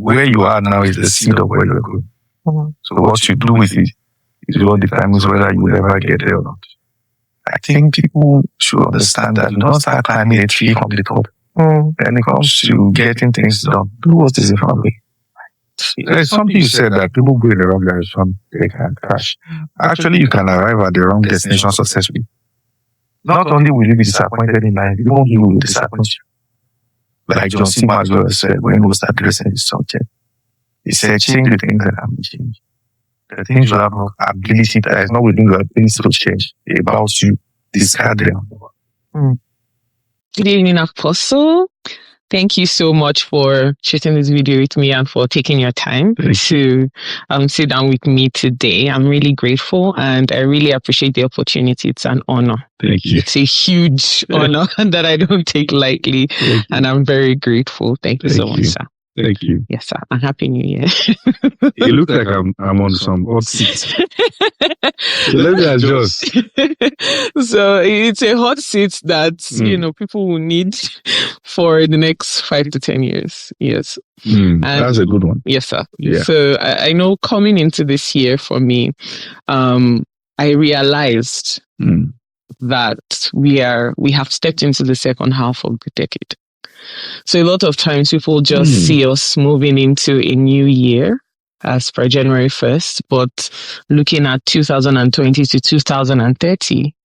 where you are now is the seed of where you're going. So what you do with it is what determines whether you will ever get there or not. I think people should understand that you don't start climbing a tree from the top. When it comes to getting things done, do what is in front of you. There's something you said that people go in the wrong direction, they can crash. Actually, you can arrive at the wrong destination successfully. Not only will you be disappointed in life, you will disappoint you. Like John C. Maxwell said when he was addressing his subject, he said, change the things that can be changed. The things you have no ability, that is not within your ability to change, about you, discard them. Good evening, Apostle. Thank you so much for shooting this video with me and for taking your time to sit down with me today. I'm really grateful and I really appreciate the opportunity. It's an honor. Thank you. It's a huge honor that I don't take lightly, and I'm very grateful. Thank you so much, sir. Thank you. Yes, sir. And Happy New Year. It looks like I'm on some hot seat. So let me adjust. So it's a hot seat that, people will need for the next 5 to 10 years. Yes. That's a good one. Yes, sir. Yeah. So I know coming into this year for me, I realized that we have stepped into the second half of the decade. So a lot of times people just see us moving into a new year as per January 1st, but looking at 2020 to 2030,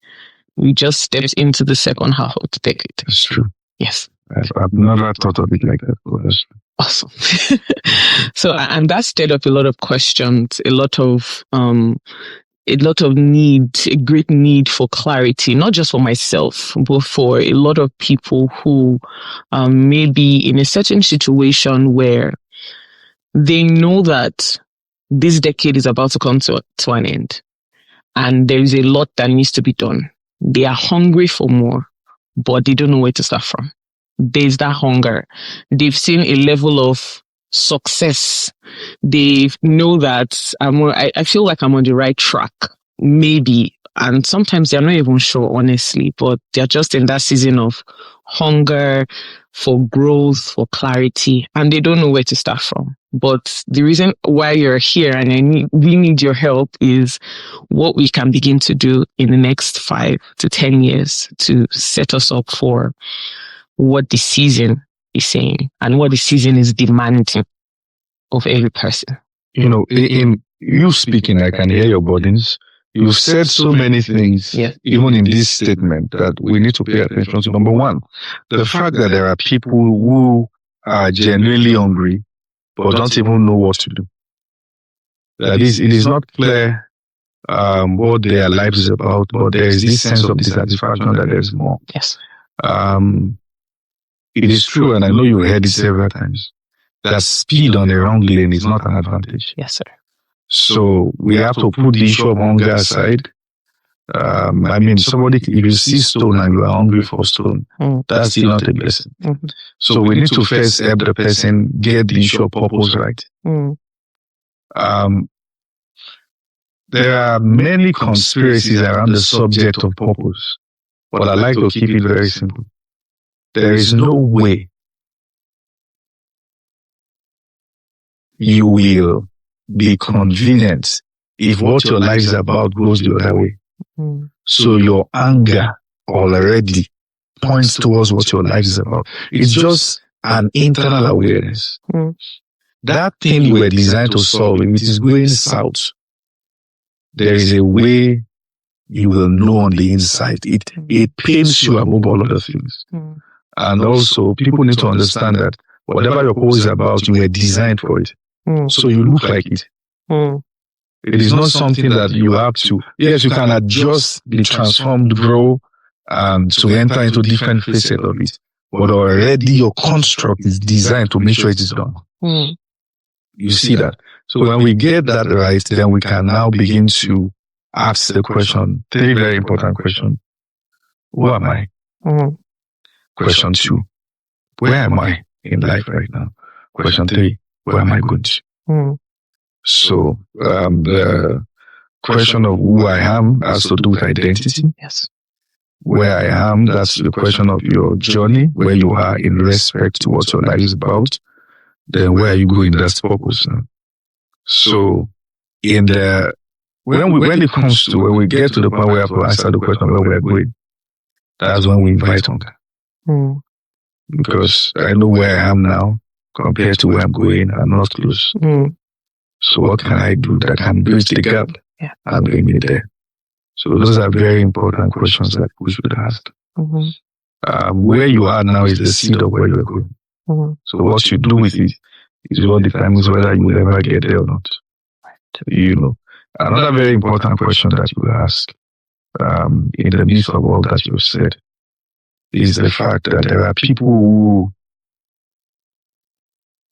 we just stepped into the second half of the decade. That's true. Yes. I've never thought of it like that. Awesome. So, and that stirred up a lot of questions, a lot of need, a great need for clarity, not just for myself, but for a lot of people who may be in a certain situation where they know that this decade is about to come to an end and there is a lot that needs to be done. They are hungry for more, but they don't know where to start from. There's that hunger. They've seen a level of success. They know that I feel like I'm on the right track, maybe. And sometimes they're not even sure, honestly, but they're just in that season of hunger for growth, for clarity, and they don't know where to start from. But the reason why you're here and we need your help is what we can begin to do in the next 5 to 10 years to set us up for what the season is saying and what the season is demanding of every person. In you speaking, I can hear your burdens. You've said so many things, even in this statement, that we need to pay attention to. Number one, the fact that there are people who are genuinely hungry, but don't even know what to do. That is, it is not clear what their lives is about, but there is this sense of dissatisfaction that there is more. Yes. It is true, and I know you heard it several times, that speed on the wrong lane is not an advantage. Yes, sir. So we have to put the issue of hunger aside. Somebody, if you see stone and you are hungry for stone, that's still not a blessing. So we need to first help the person get the issue of purpose right. There are many conspiracies around the subject of purpose, but I like to keep it very simple. There is no way you will be convenient if what your life is about goes the other way. So your anger already points towards what your life is about. It's just an internal awareness. That thing you were designed to solve, if it is going south, there is a way you will know on the inside. It pains you above all other things. And also, people need to understand that whatever your goal is about, you were designed for it. So you look like it. It is not something that you have to. Yes, you can adjust, be transformed, grow, to enter into different facets of it. But already your construct is designed to make sure it is done. You see that? So when we get that right, then we can now begin to ask the question, 3 very important questions. Who am I? Question 2, where am I in life right now? Question 3, where am I going to? So the question of who I am has to do with identity. Yes. Where I am, that's the question of your journey, where you are in respect to what your life is about. then where are you going? That's the purpose. So when it comes to when we get to the point where we have to answer the question where we are going, that's when we invite hunger. Because I know where I am now compared to where I'm going. I'm not close. So what can I do that can bridge the gap and bring me there? So those are very important questions that we should ask. Where you are now is the seed of where you're going. So what you do with it is what determines whether you will ever get there or not. Another very important question that you ask in the midst of all that you've said is the fact that there are people who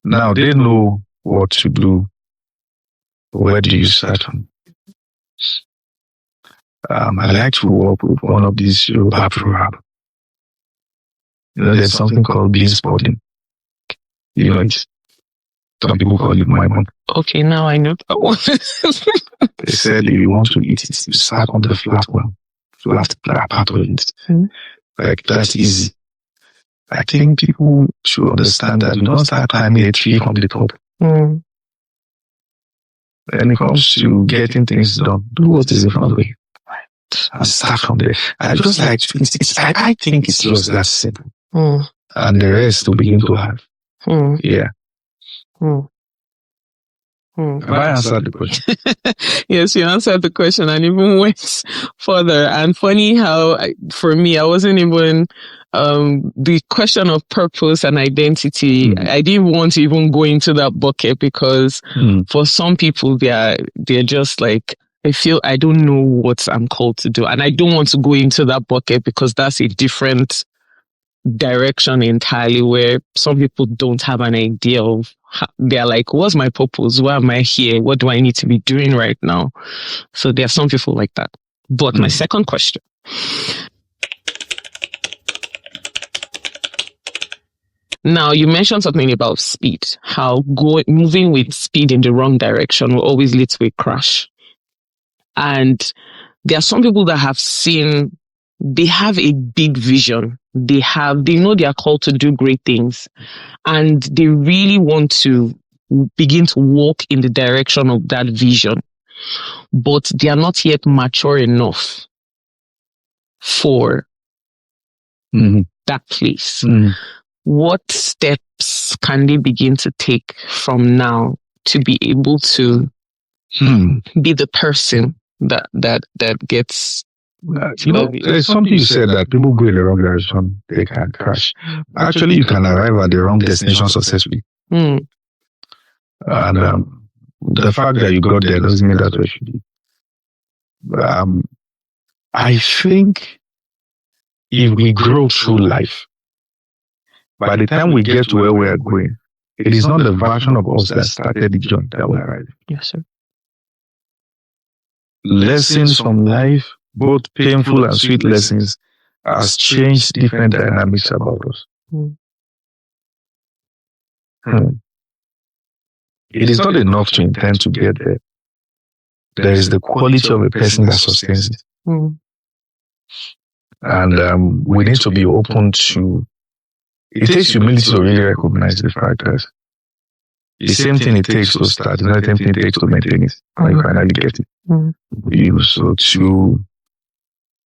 now they know what to do. Where do you start from? I like to work with one of these Yoruba proverbs. There's something called bean spotting. Some people call it my mom. Okay, now I know that one. They said if you want to eat it, you start on the flat one. Flat part of it. Like, that's easy. I think people should understand that you don't start climbing a tree from the top. When it comes to getting things done, do what is in front of you. And start from there. I just like to, I think it's just that simple. And the rest will begin to have. Have I answered the question? Yes, you answered the question and even went further. And funny how, for me, I wasn't even, the question of purpose and identity, I didn't want to even go into that bucket because for some people, they're just like, I feel I don't know what I'm called to do. And I don't want to go into that bucket because that's a different direction entirely, where some people don't have an idea of they're like, what's my purpose? Why am I here? What do I need to be doing right now? So there are some people like that. But my second question, now you mentioned something about speed, how moving with speed in the wrong direction will always lead to a crash. And there are some people that they have a big vision. They know they are called to do great things, and they really want to begin to walk in the direction of that vision, but they are not yet mature enough for that place. What steps can they begin to take from now to be able to be the person that gets? There's something you said that people go in the wrong direction, they can crash. Actually, you can arrive at the wrong destination successfully. And the fact that you got there doesn't mean that's what you should do. I think if we grow through life, by the time we get to where we are going, it is not the version of us that started the journey that we arrived. Yes, sir. Lessons from life, both painful and sweet lessons, has changed different dynamics about us. It is not enough to intend to get there. There is the quality of a person that sustains it. And we need to be open to, it takes humility to really recognize the fact that the same thing it takes to start, the same thing it takes to maintain it, when you finally get it. So to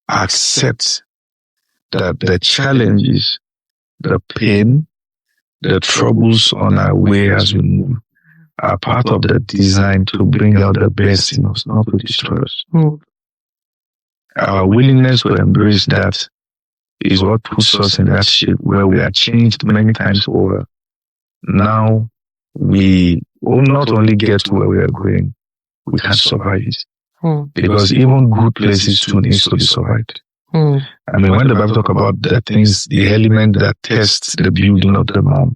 accept that the challenges, the pain, the troubles on our way as we move are part of the design to bring out the best in us, not to destroy us. Our willingness to embrace that is what puts us in that shape where we are changed many times over. Now we will not only get to where we are going, we can survive it. Because even good places too needs to be survived. I mean, when the Bible talk about the things, the element that tests the building of the man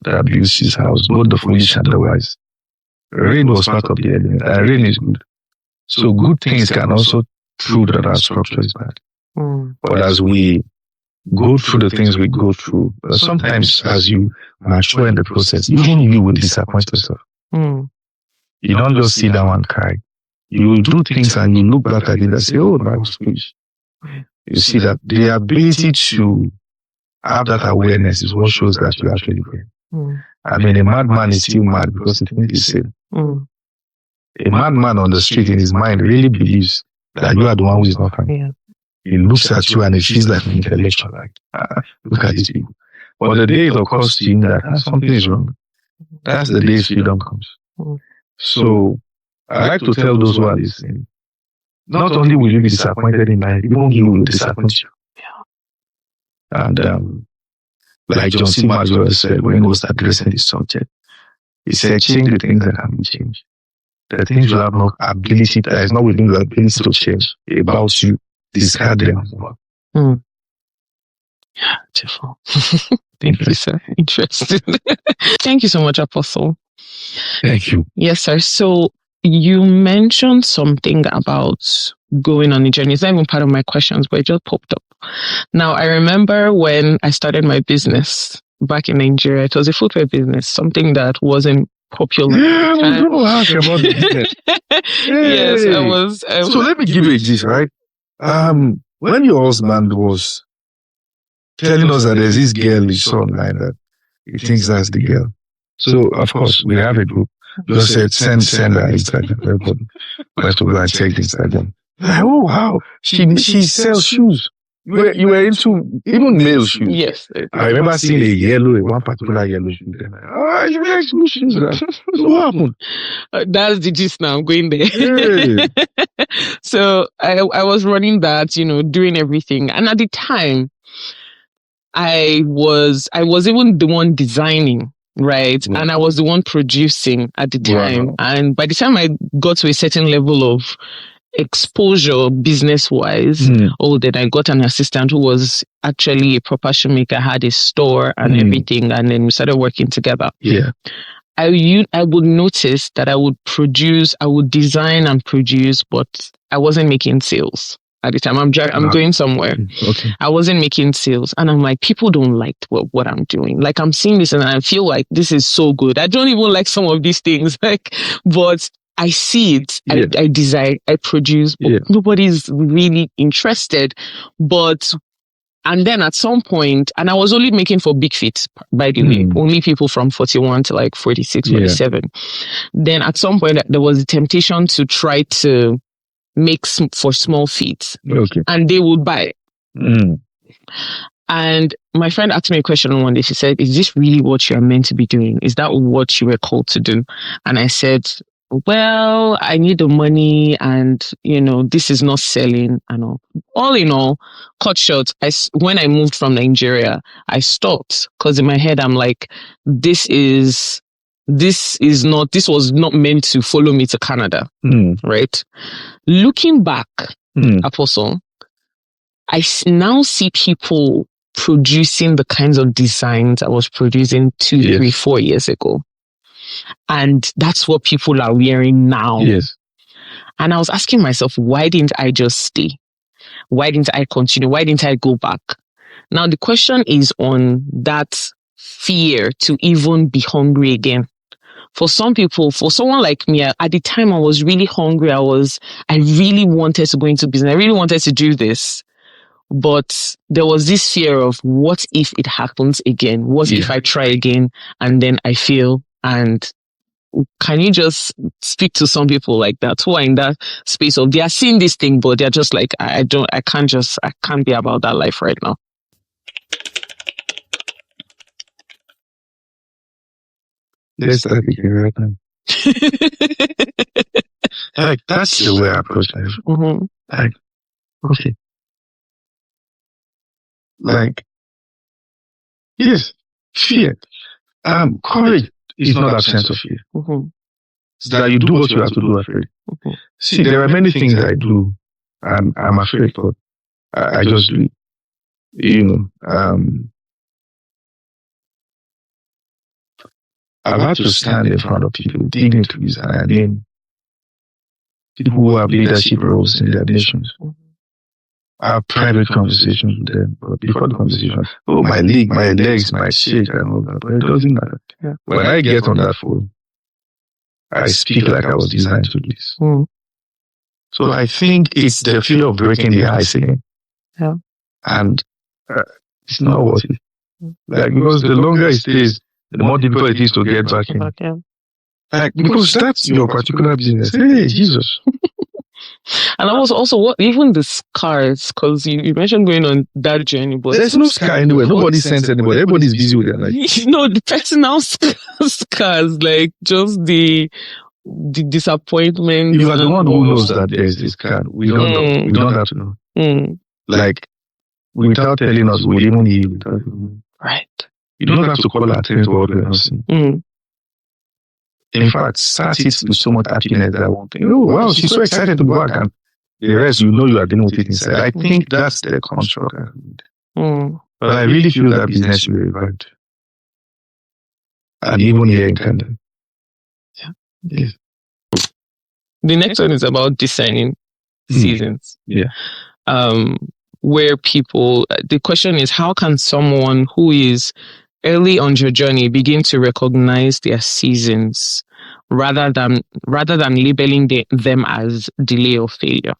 that builds his house, both the foolish and the wise. Rain was part of the element, and rain is good. So good things can also prove that our structure is bad. But as we go through the things we go through, sometimes as you mature in the process, even you will disappoint yourself. You don't just sit down and cry. You will do things and you look back at it and say, oh, that was foolish. You see that the ability to have that awareness is what shows that you actually pray. I mean, a madman is still mad because he thinks he's safe. A madman on the street in his mind really believes that you are the one who is not fine. Yeah. He looks at you and he feels like an intellectual, like, look at these people. But the day it occurs to him that something is wrong, that's the day freedom comes. So I like to tell those who are listening, not only will you be disappointed in life, even he will disappoint you. And like John C. Maxwell said when he was addressing this subject, he said, change the things that can be changed. The things you have no ability, that is not within your ability to change about you, discard them. Beautiful. Thank you, sir. Interesting. Thank you so much, Apostle. Thank you. Yes, sir. So you mentioned something about going on a journey. It's not even part of my questions, but it just popped up. Now, I remember when I started my business back in Nigeria, it was a footwear business, something that wasn't popular. Yeah, I was going to ask about the business. Yes, I was. So let me give you a gist, right? When your husband was telling us that there's this girl he saw online that he thinks that's the girl. So, of course, we have a group. Just said, send her Instagram. Everybody wants to go and check the Instagram. Like, oh, wow. She sells shoes. You were into even male shoes. Yes. I remember seeing one particular yellow shoe. You like shoes. So what happened? That's the gist now. I'm going there. Yeah. So I was running that, doing everything. And at the time, I was even the one designing, right? Wow. And I was the one producing at the time. Wow. And by the time I got to a certain level of exposure business-wise, then I got an assistant who was actually a proper shoemaker, had a store and everything. And then we started working together. Yeah. I would notice that I would design and produce, but I wasn't making sales. At the time, I'm going somewhere. Okay. I wasn't making sales. And I'm like, people don't like what I'm doing. Like, I'm seeing this and I feel like this is so good. I don't even like some of these things. But I see it. Yeah. I design, I produce, but nobody's really interested. And then at some point, and I was only making for big feet, by the way, only people from 41 to like 46, 47. Then at some point, there was a temptation to try to make for small feet, and they would buy it. And my friend asked me a question one day. She said, is this really what you are meant to be doing? Is that what you were called to do? And I said, well, I need the money and, this is not selling and all. All in all, cut short, when I moved from Nigeria, I stopped because in my head, I'm like, this was not meant to follow me to Canada, right? Looking back, Apostle, I now see people producing the kinds of designs I was producing 2, 3, 4 years ago. And that's what people are wearing now. Yes. And I was asking myself, why didn't I just stay? Why didn't I continue? Why didn't I go back? Now, the question is on that fear to even be hungry again. For some people, for someone like me, at the time I was really hungry. I really wanted to go into business. I really wanted to do this. But there was this fear of what if it happens again? What if I try again and then I fail? And can you just speak to some people like that who are in that space of they are seeing this thing, but they're just like, I can't be about that life right now. Let's start again right now. Like, that's the way I approach life. Like, okay. Like, yes, fear. Courage is not absence of fear. It's that you do what you have to do afraid. See, there are many things I do and I'm afraid, but I just do it. I've had to stand in front of people, dignitaries, and then people who have leadership roles in their nations. I have private conversations with them, but before the conversation, my legs might shake and all that, but it doesn't matter. Yeah. When I get on that phone, I speak like I was designed to do this. So I think it's the fear of breaking the ice again. Yeah. And it's not worth it. Like, because the longer it stays, the more difficult it is to get back in. Like, because that's your particular business. Hey, Jesus. And I was also what even the scars, because you mentioned going on that journey, but there's no scar anywhere. Nobody sends anybody. Everybody's busy with their life. The personal scars, like just the disappointment. You are the one who knows that there's this scar. We don't know. We don't have to know. Like, without telling us, we even heal. Right. You don't have to call our attention to what we're not seeing. In fact, start it with so much happiness that I won't think, oh, wow, she's so excited to go back. And the rest, you know, you are dealing with it inside. I think that's the construct. But I really feel that business should be revived. And even here in Canada. Yeah. Yes. The next one is about discerning seasons. Yeah. Where people, the question is, how can someone who is early on your journey begin to recognize their seasons rather than labeling them as delay or failure?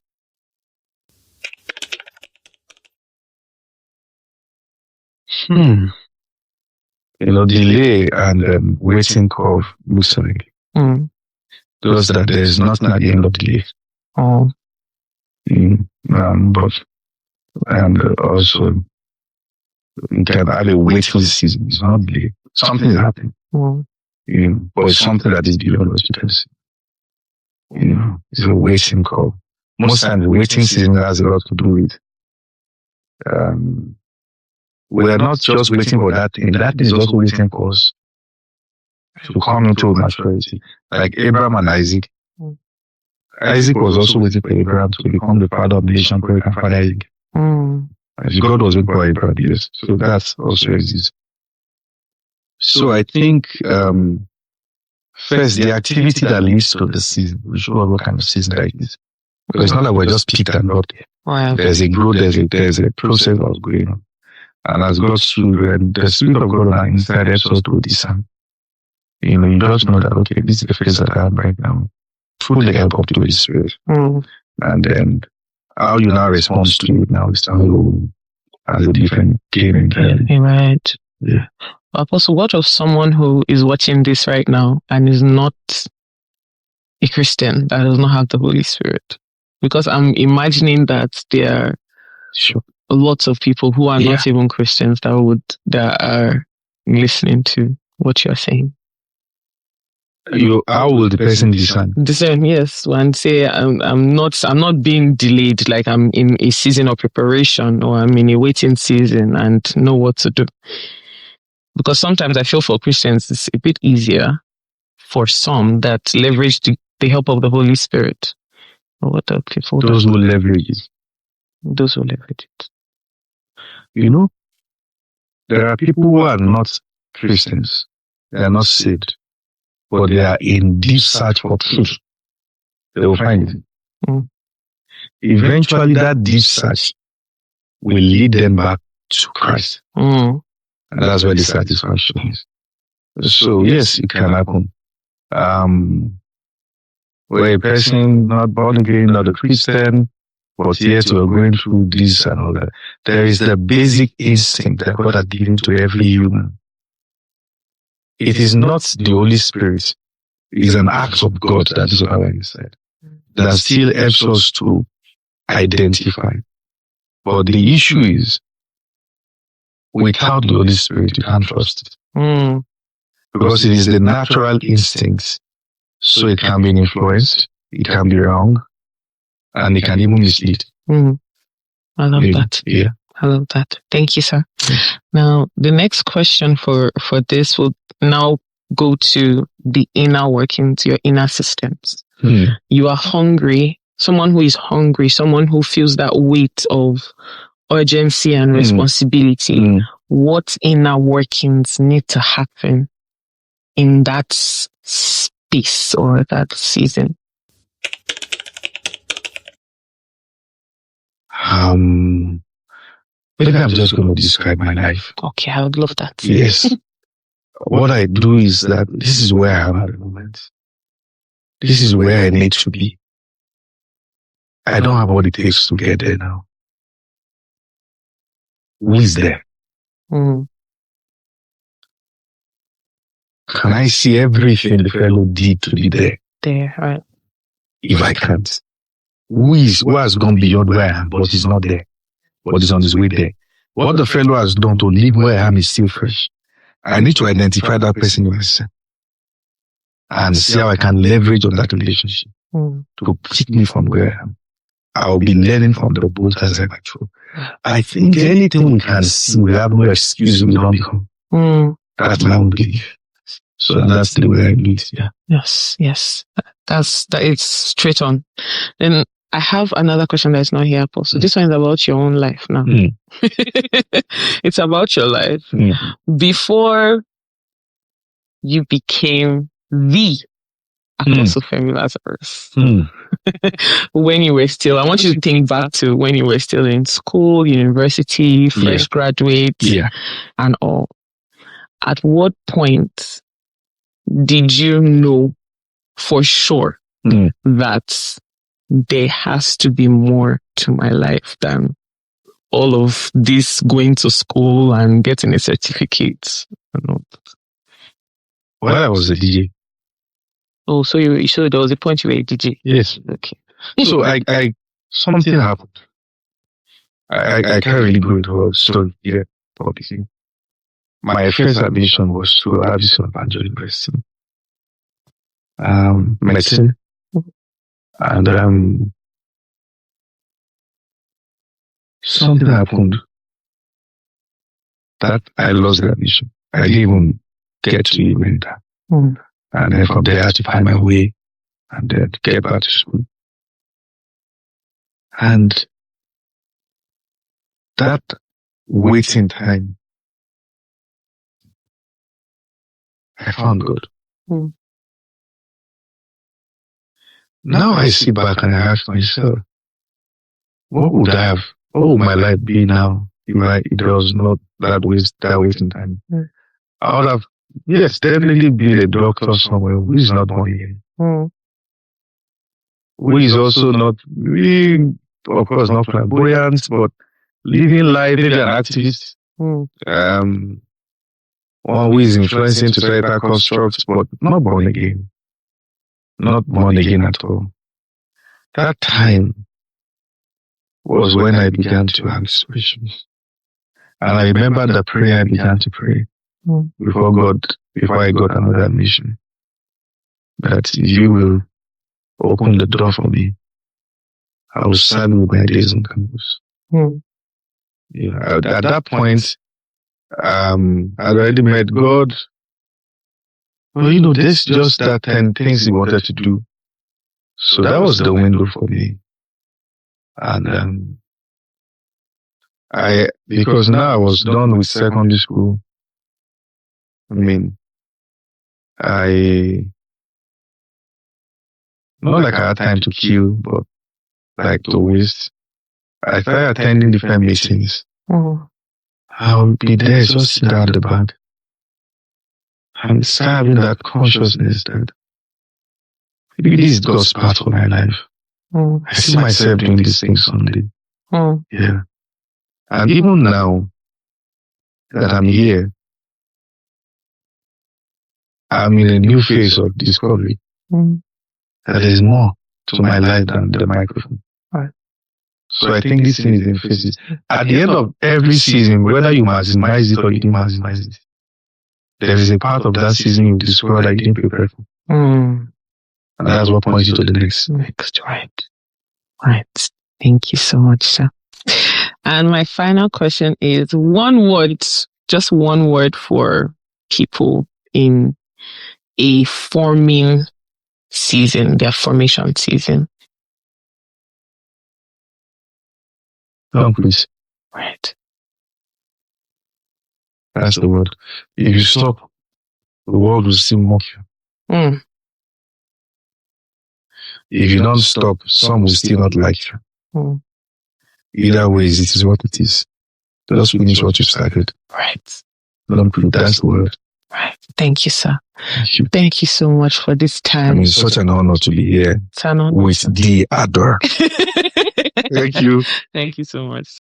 Delay and waiting curve looks like. Those that there's nothing at the end of delay. But and also you can have a waiting season. It's not delay. Something is happening. But it's something that is beyond what you can see. It's a waiting curve. Most times the waiting season has a lot to do with we are not just waiting for that thing. That is also waiting for us to come into maturity. Like Abraham and Isaac. Isaac was also waiting for Abraham to become the father of the nation, father Isaac. God was waiting for Abraham, yes. So that's also exists. So I think first the activity that leads to the season, we should know what kind of season that is. Because it's not like we're just picked and not there. Wow. There's a growth, there's a process that's going on. And as God's children, the Spirit of God on inside helps us to discern. You just know that, okay, this is the phase that I am right now. Through the help of the Holy Spirit. And then how you now respond to it now is as a different game entirely. Right. Yeah. Apostle, what of someone who is watching this right now and is not a Christian, that does not have the Holy Spirit? Because I'm imagining that there are lots of people who are not even Christians that are listening to what you're saying. How will the person discern? Discern, yes. When say I'm not being delayed, like I'm in a season of preparation or I'm in a waiting season and know what to do. Because sometimes I feel for Christians it's a bit easier for some that leverage the help of the Holy Spirit. Or what are people? Those who leverage it. Those who leverage it. There are people who are not Christians. They are not saved. But they are in deep search for truth. They will find it. Eventually, that deep search will lead them back to Christ. And that's where the satisfaction is. So, yes, it can happen. Where a person not born again, not a Christian, but yet we're going through this and all that. There is the basic instinct that God has given to every human. It is not the Holy Spirit. It is an act of God that is on our inside. That still helps us to identify. But the issue is, without the Holy Spirit, you can't trust it. Because it is the natural instinct. So it can be influenced, it can be wrong, and it can even mislead. I love that. Yeah. I love that. Thank you, sir. Now, the next question for this will now go to the inner workings, your inner systems. You are hungry, someone who is hungry, someone who feels that weight of urgency and responsibility. What inner workings need to happen in that space or that season? Maybe I'm just going to describe my life. Okay, I would love that. Yes. What I do is that this is where I am at the moment. This is where I need to be. I don't have what it takes to get there now. Who is there? Can I see everything the fellow did to be there? There, right. If I can't, who has gone beyond where I am, but is not there, but is on his way there? What the fellow has done to leave where I am is still fresh. I need to identify that person in myself and see how I can leverage on that relationship to pick me from where I am. I'll be learning from the both as I mature. I think anything we can see, we have no excuse, we don't become. That's my own belief. So that's the way I do it. Yeah. Yes. That is straight on. Then I have another question that's not here, Apostle. This one is about your own life now. It's about your life. Before you became the Apostle Femi Lazarus. When you were still, I want you to think back to when you were still in school, university, fresh graduate, and all. At what point did you know for sure that there has to be more to my life than all of this going to school and getting a certificate? Well, I was a DJ. Oh, so there was a point you were a DJ? Yes. Okay. So I something happened. I can't really go into a story here publicly. My first admission was to Abyssal Evangel University. Medicine. And something happened that I lost the admission. I didn't even get to even that. And then from there I had to find my way and then get back to school. And that waiting time, I found God. Now I sit back and I ask myself, what would my life be now if it was not that waiting time? I would have, definitely been a doctor somewhere who is not born again. Who is also not, of course, not flamboyant, but living life, maybe an activist. One who is influencing societal constructs, but not born again. Not born again at all. That time was when I began to ask questions. And I remember the prayer I began to pray before I got another admission. That you will open the door for me. I will serve you my days on campus. At that point, I'd already met God. Well, there's just that 10 things he wanted to do. So that was the window for me. And because now I was done with secondary school, not like I had time to kill, but like to waste. I started attending different meetings. I would be there, just sit down at the back. And start having that consciousness that maybe this is God's part of my life. I see myself doing these things someday. Yeah. And even now that I'm here, I'm in a new phase of discovery. That there's more to my life than the microphone. So I think this thing is in phases. At the end of every season, whether you maximize it or you didn't maximize it, there is a part of that season you discover that you didn't prepare for. And that's what points you to the next. Right. Thank you so much, sir. And my final question is just one word for people in a forming season, their formation season. Don't please. Right. That's the word. If you stop, the world will still mock you. If you don't stop, some will still not like you. Either way, it is what it is. Just finish what you started. Right. That's the word. Right. Thank you, sir. Thank you so much for this time. It's such an honor to be here with the Ador. Thank you. Thank you so much.